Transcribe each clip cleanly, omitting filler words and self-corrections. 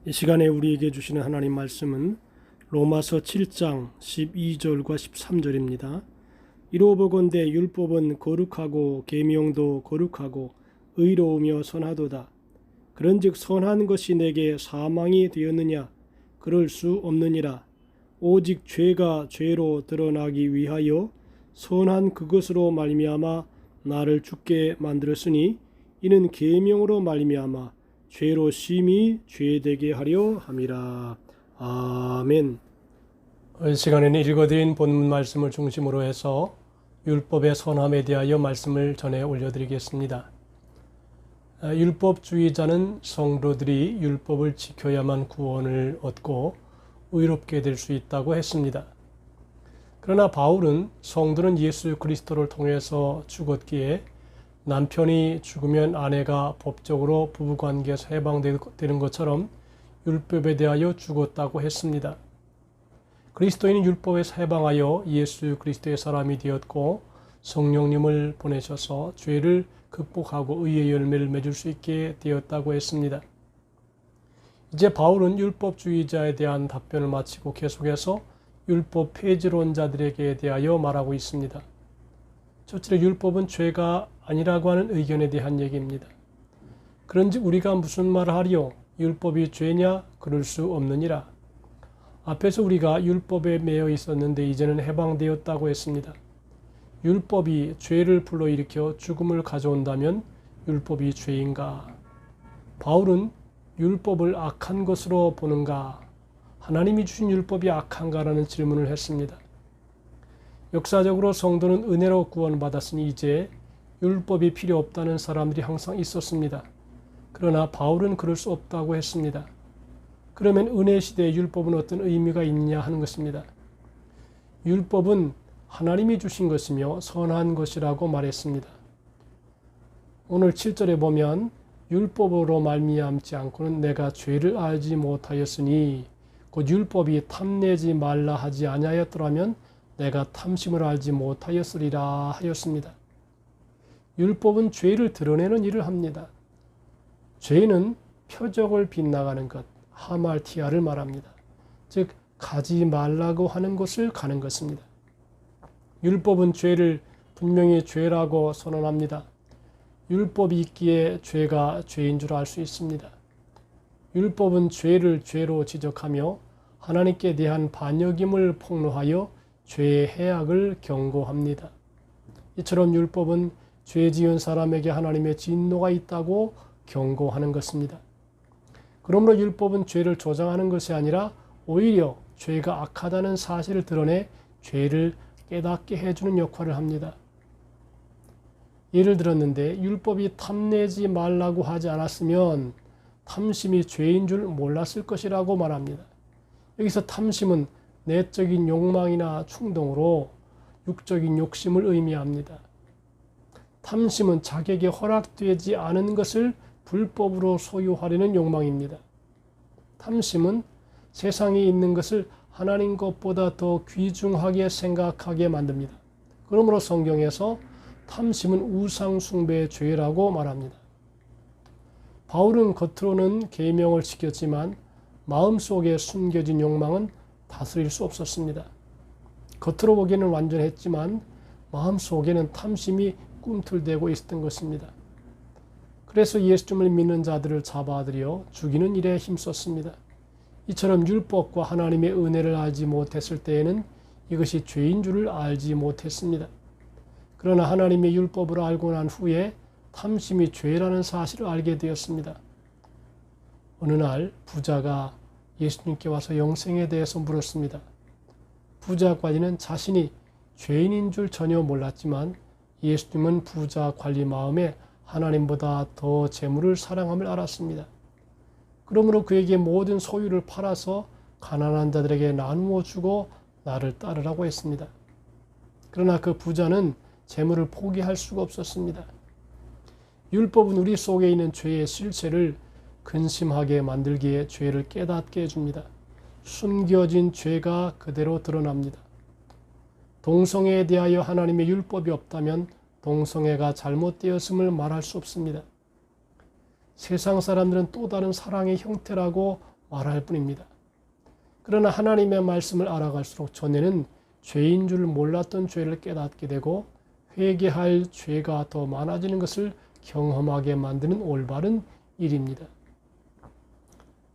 이 시간에 우리에게 주시는 하나님 말씀은 로마서 7장 12절과 13절입니다. 이로보건대 율법은 거룩하고 계명도 거룩하고 의로우며 선하도다. 그런즉 선한 것이 내게 사망이 되었느냐? 그럴 수 없느니라. 오직 죄가 죄로 드러나기 위하여 선한 그것으로 말미암아 나를 죽게 만들었으니 이는 계명으로 말미암아 죄로 심히 죄되게 하려 함이라. 아멘. 이 시간에는 읽어드린 본문 말씀을 중심으로 해서 율법의 선함에 대하여 말씀을 전해 올려드리겠습니다. 율법주의자는 성도들이 율법을 지켜야만 구원을 얻고 의롭게 될 수 있다고 했습니다. 그러나 바울은 성도는 예수 그리스도를 통해서 죽었기에 남편이 죽으면 아내가 법적으로 부부관계에서 해방되는 것처럼 율법에 대하여 죽었다고 했습니다. 그리스도인은 율법에서 해방하여 예수 그리스도의 사람이 되었고 성령님을 보내셔서 죄를 극복하고 의의 열매를 맺을 수 있게 되었다고 했습니다. 이제 바울은 율법주의자에 대한 답변을 마치고 계속해서 율법 폐지론자들에게 대하여 말하고 있습니다. 첫째로 율법은 죄가 아니라고 하는 의견에 대한 얘기입니다. 그런즉 우리가 무슨 말을 하리요? 율법이 죄냐? 그럴 수 없느니라. 앞에서 우리가 율법에 매여 있었는데 이제는 해방되었다고 했습니다. 율법이 죄를 불러일으켜 죽음을 가져온다면 율법이 죄인가? 바울은 율법을 악한 것으로 보는가? 하나님이 주신 율법이 악한가라는 질문을 했습니다. 역사적으로 성도는 은혜로 구원받았으니 이제 율법이 필요 없다는 사람들이 항상 있었습니다. 그러나 바울은 그럴 수 없다고 했습니다. 그러면 은혜 시대의 율법은 어떤 의미가 있냐 하는 것입니다. 율법은 하나님이 주신 것이며 선한 것이라고 말했습니다. 오늘 7절에 보면 율법으로 말미암지 않고는 내가 죄를 알지 못하였으니 곧 율법이 탐내지 말라 하지 아니하였더라면 내가 탐심을 알지 못하였으리라 하였습니다. 율법은 죄를 드러내는 일을 합니다. 죄는 표적을 빗나가는 것, 하말티아를 말합니다. 즉 가지 말라고 하는 곳을 가는 것입니다. 율법은 죄를 분명히 죄라고 선언합니다. 율법이 있기에 죄가 죄인 줄 알 수 있습니다. 율법은 죄를 죄로 지적하며 하나님께 대한 반역임을 폭로하여 죄의 해악을 경고합니다. 이처럼 율법은 죄 지은 사람에게 하나님의 진노가 있다고 경고하는 것입니다. 그러므로 율법은 죄를 조장하는 것이 아니라 오히려 죄가 악하다는 사실을 드러내 죄를 깨닫게 해주는 역할을 합니다. 예를 들었는데 율법이 탐내지 말라고 하지 않았으면 탐심이 죄인 줄 몰랐을 것이라고 말합니다. 여기서 탐심은 내적인 욕망이나 충동으로 육적인 욕심을 의미합니다. 탐심은 자기에게 허락되지 않은 것을 불법으로 소유하려는 욕망입니다. 탐심은 세상에 있는 것을 하나님 것보다 더 귀중하게 생각하게 만듭니다. 그러므로 성경에서 탐심은 우상 숭배의 죄라고 말합니다. 바울은 겉으로는 계명을 지켰지만 마음속에 숨겨진 욕망은 다스릴 수 없었습니다. 겉으로 보기에는 완전했지만 마음속에는 탐심이 꿈틀대고 있었던 것입니다. 그래서 예수님을 믿는 자들을 잡아들여 죽이는 일에 힘썼습니다. 이처럼 율법과 하나님의 은혜를 알지 못했을 때에는 이것이 죄인 줄을 알지 못했습니다. 그러나 하나님의 율법을 알고 난 후에 탐심이 죄라는 사실을 알게 되었습니다. 어느 날 부자가 예수님께 와서 영생에 대해서 물었습니다. 부자 관리는 자신이 죄인인 줄 전혀 몰랐지만 예수님은 부자 관리 마음에 하나님보다 더 재물을 사랑함을 알았습니다. 그러므로 그에게 모든 소유를 팔아서 가난한 자들에게 나누어 주고 나를 따르라고 했습니다. 그러나 그 부자는 재물을 포기할 수가 없었습니다. 율법은 우리 속에 있는 죄의 실체를 근심하게 만들기에 죄를 깨닫게 해줍니다. 숨겨진 죄가 그대로 드러납니다. 동성애에 대하여 하나님의 율법이 없다면 동성애가 잘못되었음을 말할 수 없습니다. 세상 사람들은 또 다른 사랑의 형태라고 말할 뿐입니다. 그러나 하나님의 말씀을 알아갈수록 전에는 죄인 줄 몰랐던 죄를 깨닫게 되고 회개할 죄가 더 많아지는 것을 경험하게 만드는 올바른 일입니다.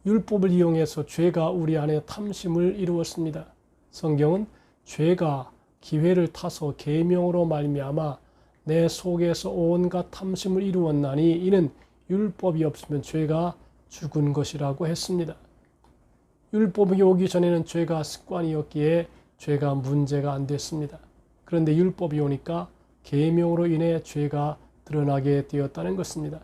율법을 이용해서 죄가 우리 안에 탐심을 이루었습니다. 성경은 죄가 기회를 타서 계명으로 말미암아 내 속에서 온갖 탐심을 이루었나니 이는 율법이 없으면 죄가 죽은 것이라고 했습니다. 율법이 오기 전에는 죄가 습관이었기에 죄가 문제가 안 됐습니다. 그런데 율법이 오니까 계명으로 인해 죄가 드러나게 되었다는 것입니다.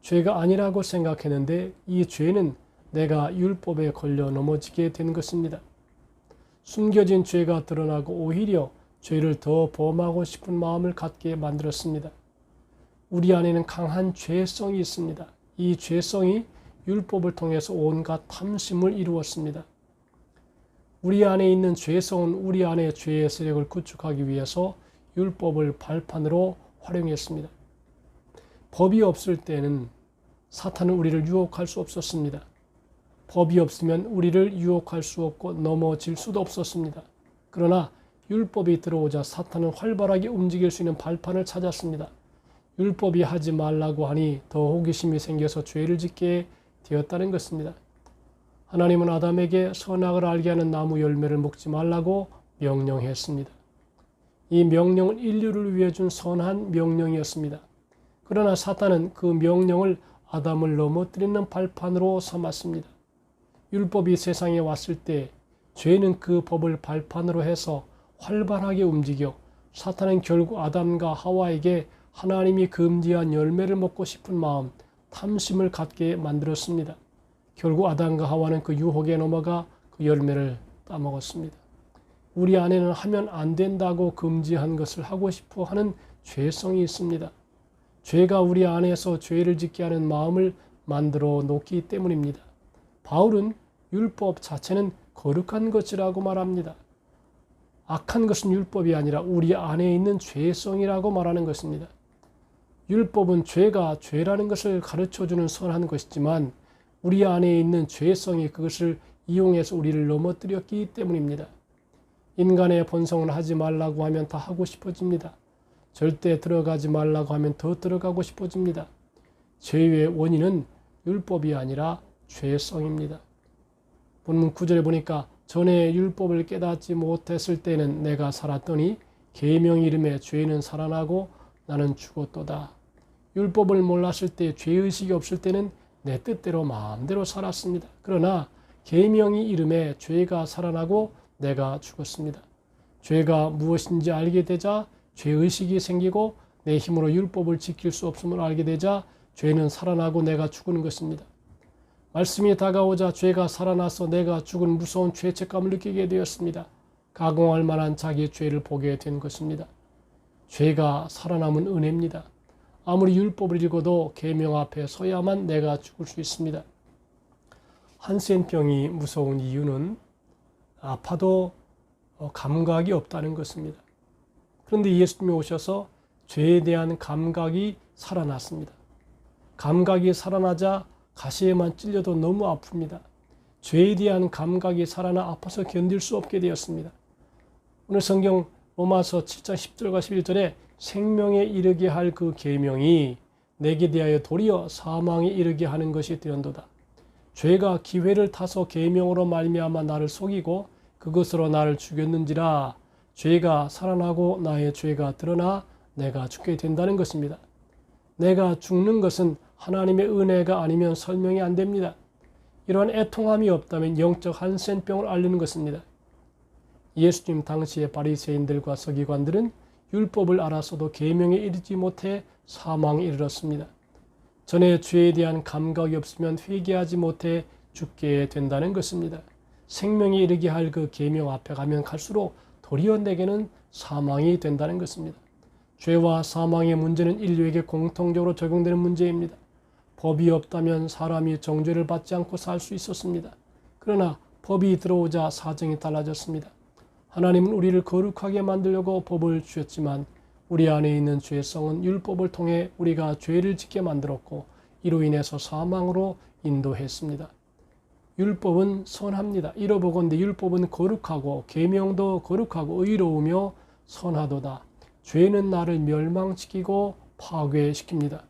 죄가 아니라고 생각했는데 이 죄는 내가 율법에 걸려 넘어지게 된 것입니다. 숨겨진 죄가 드러나고 오히려 죄를 더 범하고 싶은 마음을 갖게 만들었습니다. 우리 안에는 강한 죄성이 있습니다. 이 죄성이 율법을 통해서 온갖 탐심을 이루었습니다. 우리 안에 있는 죄성은 우리 안에 죄의 세력을 구축하기 위해서 율법을 발판으로 활용했습니다. 법이 없을 때는 사탄은 우리를 유혹할 수 없었습니다. 법이 없으면 우리를 유혹할 수 없고 넘어질 수도 없었습니다. 그러나 율법이 들어오자 사탄은 활발하게 움직일 수 있는 발판을 찾았습니다. 율법이 하지 말라고 하니 더 호기심이 생겨서 죄를 짓게 되었다는 것입니다. 하나님은 아담에게 선악을 알게 하는 나무 열매를 먹지 말라고 명령했습니다. 이 명령은 인류를 위해 준 선한 명령이었습니다. 그러나 사탄은 그 명령을 아담을 넘어뜨리는 발판으로 삼았습니다. 율법이 세상에 왔을 때 죄는 그 법을 발판으로 해서 활발하게 움직여 사탄은 결국 아담과 하와에게 하나님이 금지한 열매를 먹고 싶은 마음, 탐심을 갖게 만들었습니다. 결국 아담과 하와는 그 유혹에 넘어가 그 열매를 따먹었습니다. 우리 안에는 하면 안 된다고 금지한 것을 하고 싶어 하는 죄성이 있습니다. 죄가 우리 안에서 죄를 짓게 하는 마음을 만들어 놓기 때문입니다. 바울은 율법 자체는 거룩한 것이라고 말합니다. 악한 것은 율법이 아니라 우리 안에 있는 죄성이라고 말하는 것입니다. 율법은 죄가 죄라는 것을 가르쳐주는 선한 것이지만 우리 안에 있는 죄성이 그것을 이용해서 우리를 넘어뜨렸기 때문입니다. 인간의 본성은 하지 말라고 하면 다 하고 싶어집니다. 절대 들어가지 말라고 하면 더 들어가고 싶어집니다. 죄의 원인은 율법이 아니라 죄성입니다. 본문 9절에 보니까 전에 율법을 깨닫지 못했을 때는 내가 살았더니 계명 이름에 죄는 살아나고 나는 죽었도다. 율법을 몰랐을 때 죄의식이 없을 때는 내 뜻대로 마음대로 살았습니다. 그러나 계명이 이름에 죄가 살아나고 내가 죽었습니다. 죄가 무엇인지 알게 되자 죄의식이 생기고 내 힘으로 율법을 지킬 수 없음을 알게 되자 죄는 살아나고 내가 죽은 것입니다. 말씀이 다가오자 죄가 살아나서 내가 죽은 무서운 죄책감을 느끼게 되었습니다. 가공할 만한 자기의 죄를 보게 된 것입니다. 죄가 살아남은 은혜입니다. 아무리 율법을 읽어도 계명 앞에 서야만 내가 죽을 수 있습니다. 한센병이 무서운 이유는 아파도 감각이 없다는 것입니다. 그런데 예수님이 오셔서 죄에 대한 감각이 살아났습니다. 감각이 살아나자 가시에만 찔려도 너무 아픕니다. 죄에 대한 감각이 살아나 아파서 견딜 수 없게 되었습니다. 오늘 성경 로마서 7장 10절과 11절에 생명에 이르게 할 그 계명이 내게 대하여 도리어 사망에 이르게 하는 것이 되었도다. 죄가 기회를 타서 계명으로 말미암아 나를 속이고 그것으로 나를 죽였는지라 죄가 살아나고 나의 죄가 드러나 내가 죽게 된다는 것입니다. 내가 죽는 것은 하나님의 은혜가 아니면 설명이 안 됩니다. 이러한 애통함이 없다면 영적 한센병을 앓는 것입니다. 예수님 당시의 바리새인들과 서기관들은 율법을 알았어도 계명에 이르지 못해 사망에 이르렀습니다. 전에 죄에 대한 감각이 없으면 회개하지 못해 죽게 된다는 것입니다. 생명에 이르게 할 그 계명 앞에 가면 갈수록 도리어 내게는 사망이 된다는 것입니다. 죄와 사망의 문제는 인류에게 공통적으로 적용되는 문제입니다. 법이 없다면 사람이 정죄를 받지 않고 살 수 있었습니다. 그러나 법이 들어오자 사정이 달라졌습니다. 하나님은 우리를 거룩하게 만들려고 법을 주셨지만 우리 안에 있는 죄성은 율법을 통해 우리가 죄를 짓게 만들었고 이로 인해서 사망으로 인도했습니다. 율법은 선합니다. 이러보건대 율법은 거룩하고 계명도 거룩하고 의로우며 선하도다. 죄는 나를 멸망시키고 파괴시킵니다.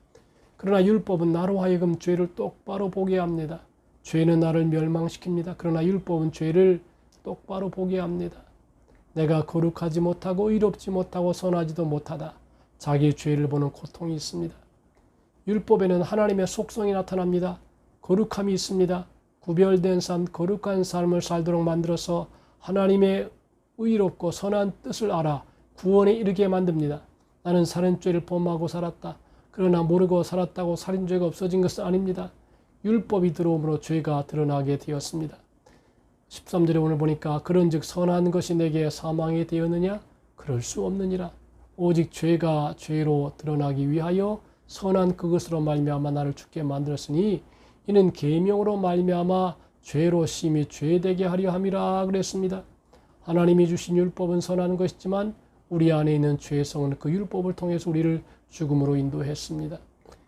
그러나 율법은 나로 하여금 죄를 똑바로 보게 합니다. 죄는 나를 멸망시킵니다. 그러나 율법은 죄를 똑바로 보게 합니다. 내가 거룩하지 못하고 의롭지 못하고 선하지도 못하다. 자기 죄를 보는 고통이 있습니다. 율법에는 하나님의 속성이 나타납니다. 거룩함이 있습니다. 구별된 삶, 거룩한 삶을 살도록 만들어서 하나님의 의롭고 선한 뜻을 알아 구원에 이르게 만듭니다. 나는 살인죄를 범하고 살았다. 그러나 모르고 살았다고 살인죄가 없어진 것은 아닙니다. 율법이 들어옴으로 죄가 드러나게 되었습니다. 13절에 오늘 보니까 그런즉 선한 것이 내게 사망이 되었느냐? 그럴 수 없느니라. 오직 죄가 죄로 드러나기 위하여 선한 그것으로 말미암아 나를 죽게 만들었으니 이는 계명으로 말미암아 죄로 심히 죄되게 하려 함이라 그랬습니다. 하나님이 주신 율법은 선한 것이지만 우리 안에 있는 죄성은 그 율법을 통해서 우리를 죽음으로 인도했습니다.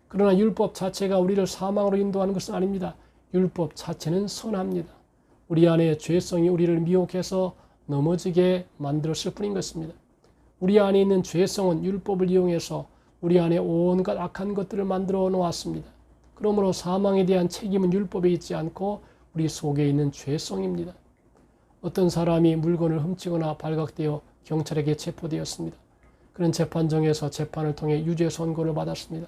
그러나 율법 자체가 우리를 사망으로 인도하는 것은 아닙니다. 율법 자체는 선합니다. 우리 안에 죄성이 우리를 미혹해서 넘어지게 만들었을 뿐인 것입니다. 우리 안에 있는 죄성은 율법을 이용해서 우리 안에 온갖 악한 것들을 만들어 놓았습니다. 그러므로 사망에 대한 책임은 율법에 있지 않고 우리 속에 있는 죄성입니다. 어떤 사람이 물건을 훔치거나 발각되어 경찰에게 체포되었습니다. 그는 재판정에서 재판을 통해 유죄 선고를 받았습니다.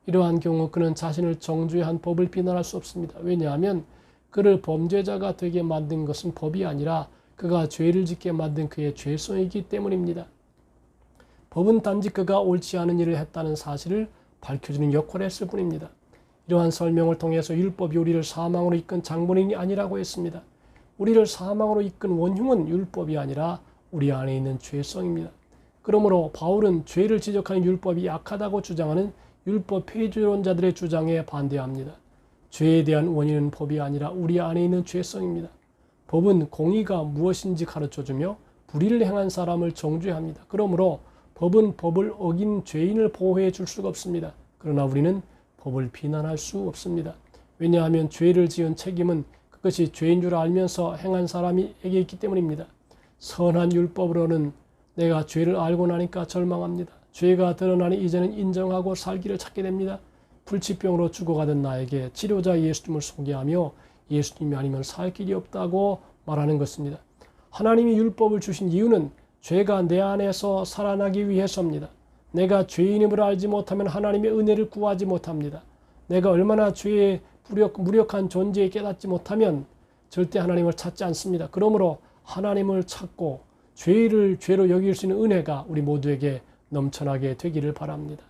이러한 경우 그는 자신을 정죄한 법을 비난할 수 없습니다. 왜냐하면 그를 범죄자가 되게 만든 것은 법이 아니라 그가 죄를 짓게 만든 그의 죄성이기 때문입니다. 법은 단지 그가 옳지 않은 일을 했다는 사실을 밝혀주는 역할을 했을 뿐입니다. 이러한 설명을 통해서 율법이 우리를 사망으로 이끈 장본인이 아니라고 했습니다. 우리를 사망으로 이끈 원흉은 율법이 아니라 우리 안에 있는 죄성입니다. 그러므로 바울은 죄를 지적하는 율법이 약하다고 주장하는 율법 폐지론자들의 주장에 반대합니다. 죄에 대한 원인은 법이 아니라 우리 안에 있는 죄성입니다. 법은 공의가 무엇인지 가르쳐주며 불의를 행한 사람을 정죄합니다. 그러므로 법은 법을 어긴 죄인을 보호해 줄 수가 없습니다. 그러나 우리는 법을 비난할 수 없습니다. 왜냐하면 죄를 지은 책임은 그것이 죄인 줄 알면서 행한 사람에게 있기 때문입니다. 선한 율법으로는 내가 죄를 알고 나니까 절망합니다. 죄가 드러나니 이제는 인정하고 살기를 찾게 됩니다. 불치병으로 죽어가던 나에게 치료자 예수님을 소개하며 예수님이 아니면 살 길이 없다고 말하는 것입니다. 하나님이 율법을 주신 이유는 죄가 내 안에서 살아나기 위해서입니다. 내가 죄인임을 알지 못하면 하나님의 은혜를 구하지 못합니다. 내가 얼마나 죄의 무력한 존재에 깨닫지 못하면 절대 하나님을 찾지 않습니다. 그러므로 하나님을 찾고 죄를 죄로 여길 수 있는 은혜가 우리 모두에게 넘쳐나게 되기를 바랍니다.